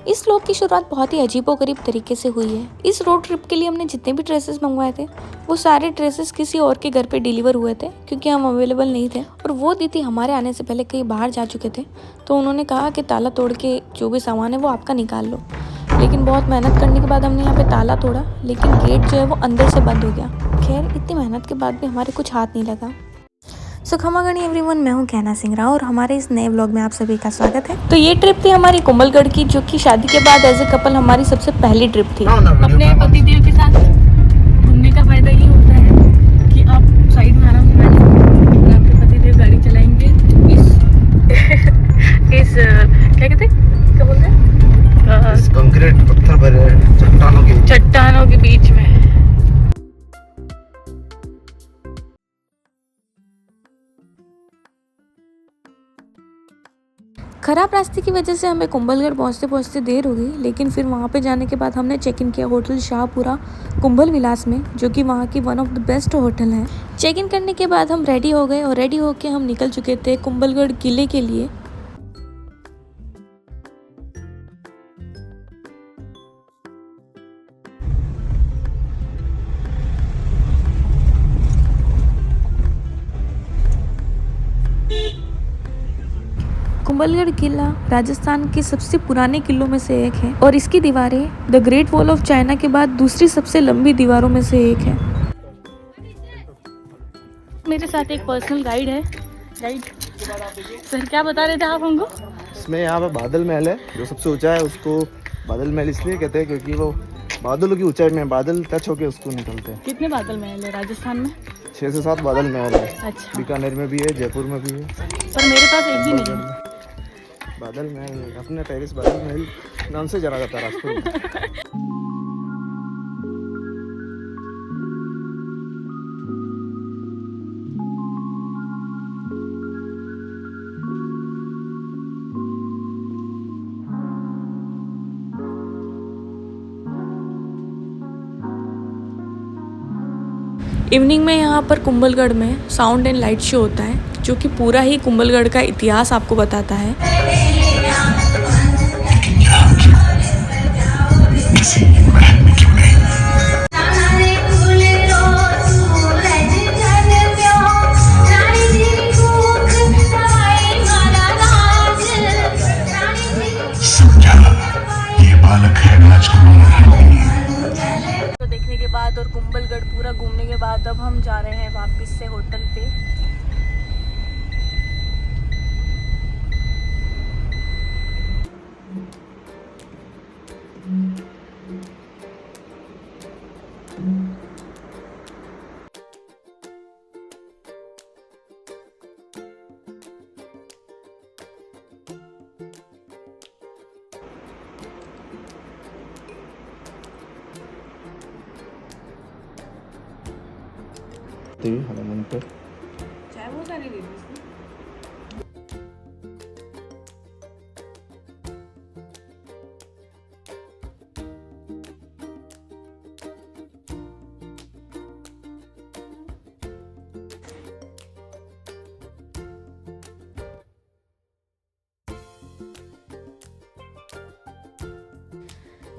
इस व्लॉग की शुरुआत बहुत ही अजीबोगरीब तरीके से हुई है। इस रोड ट्रिप के लिए हमने जितने भी ड्रेसेस मंगवाए थे वो सारे ड्रेसेस किसी और के घर पे डिलीवर हुए थे क्योंकि हम अवेलेबल नहीं थे। और वो दीदी हमारे आने से पहले कहीं बाहर जा चुके थे, तो उन्होंने कहा कि ताला तोड़ के जो भी सामान है वो आपका निकाल लो। लेकिन बहुत मेहनत करने के बाद हमने यहाँ पे ताला तोड़ा, लेकिन गेट जो है वो अंदर से बंद हो गया। खैर इतनी मेहनत के बाद भी हमारे कुछ हाथ नहीं लगा। सो खमागणी एवरीवन, मैं हूँ कहना सिंह राव और हमारे इस नए व्लॉग में आप सभी का स्वागत है। तो ये ट्रिप थी हमारी कुंभलगढ़ की, जो कि शादी के बाद एज ए कपल हमारी सबसे पहली ट्रिप थी। अपने पतिदेव के साथ घूमने का फायदा ये होता है कि आप साइड में आराम से बैठे, आपके पतिदेव गाड़ी चलाएंगे इस क्या कहते हैं, क्या बोलते हैं, इस कंक्रीट पत्थर भरे चट्टानों के बीच में। खराब रास्ते की वजह से हमें कुंभलगढ़ पहुंचते पहुंचते देर हो गई, लेकिन फिर वहां पे जाने के बाद हमने चेक इन किया होटल शाहपुरा कुंभल विलास में, जो कि वहां की one of the best hotel है। चेक इन करने के बाद हम रेडी हो गए और रेडी होके हम निकल चुके थे कुंभलगढ़ किले के लिए। कुंभलगढ़ किला राजस्थान के सबसे पुराने किलों में से एक है और इसकी दीवारें the great wall of China के बाद दूसरी सबसे लंबी दीवारों में से एक है। मेरे साथ एक पर्सनल गाइड है। गाइड सर, क्या बता रहे थे आप हमको? इसमें यहाँ पे बादल महल है, जो सबसे ऊंचा है। उसको बादल महल इसलिए कहते हैं क्योंकि वो बादलों की ऊंचाई में बादल टच होके उसको निकलते हैं। कितने बादल महल है राजस्थान में? 6 से 7 बादल महल है। अच्छा। बीकानेर में भी है, जयपुर में भी है, पर मेरे पास एक भी नहीं है। बादल महल अपने टेरिस बादल महल नाम से जाना जाता है राजपुर में। इवनिंग में यहाँ पर कुंभलगढ़ में साउंड एंड लाइट शो होता है, जो कि पूरा ही कुंभलगढ़ का इतिहास आपको बताता है। तो देखने के बाद और कुंभलगढ़ पूरा घूमने के बाद अब हम जा रहे हैं वापस से होटल पे। हनुमान पे चाय वो सारी दे दी।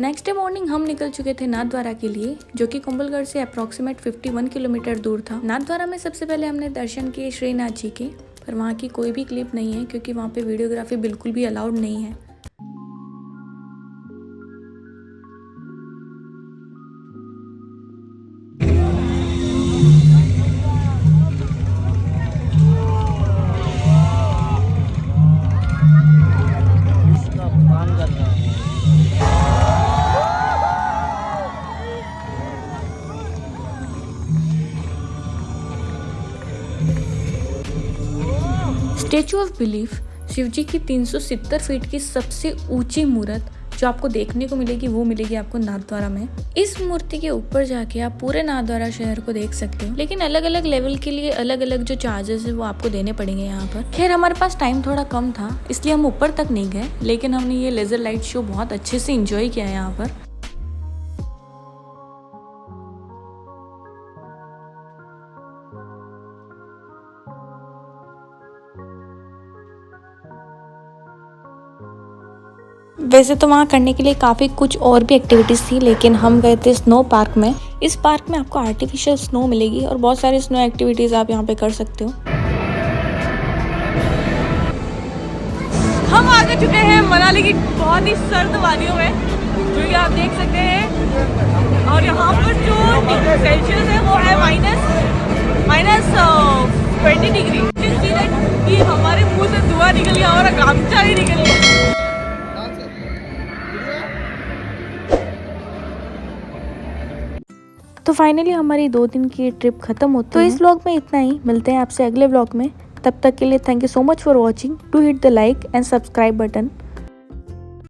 नेक्स्ट डे मॉर्निंग हम निकल चुके थे नाथद्वारा के लिए, जो कि कुंभलगढ़ से अप्रॉक्सीमेट 51 किलोमीटर दूर था। नाथद्वारा में सबसे पहले हमने दर्शन किए श्रीनाथ जी के, पर वहाँ की कोई भी क्लिप नहीं है क्योंकि वहाँ पे वीडियोग्राफी बिल्कुल भी अलाउड नहीं है। स्टेचू ऑफ बिलीफ, शिव जी की 370 फीट की सबसे ऊंची मूर्त जो आपको देखने को मिलेगी, वो मिलेगी आपको नाथद्वारा में। इस मूर्ति के ऊपर जाके आप पूरे नाथद्वारा शहर को देख सकते हो, लेकिन अलग अलग लेवल के लिए अलग अलग जो चार्जेस है वो आपको देने पड़ेंगे यहाँ पर। खैर हमारे पास टाइम थोड़ा कम था, इसलिए हम ऊपर तक नहीं गए, लेकिन हमने ये लेजर लाइट शो बहुत अच्छे से इंजॉय किया है यहाँ पर। वैसे तो वहाँ करने के लिए काफ़ी कुछ और भी एक्टिविटीज़ थी, लेकिन हम गए थे स्नो पार्क में। इस पार्क में आपको आर्टिफिशियल स्नो मिलेगी और बहुत सारी स्नो एक्टिविटीज़ आप यहाँ पे कर सकते हो। हम आ चुके हैं मनाली की बहुत ही सर्द वादियों में, जो कि आप देख सकते हैं। और यहाँ पर जो सेल्सियस है वो है -20 डिग्री। कि हमारे मुंह से धुआं निकल गया, हमारा गामचा ही निकल गया। तो फाइनली हमारी 2 दिन की ट्रिप खत्म होती है। तो इस व्लॉग में इतना ही, मिलते हैं आपसे अगले व्लॉग में। तब तक के लिए thank you so much for watching. Do hit the like and subscribe button.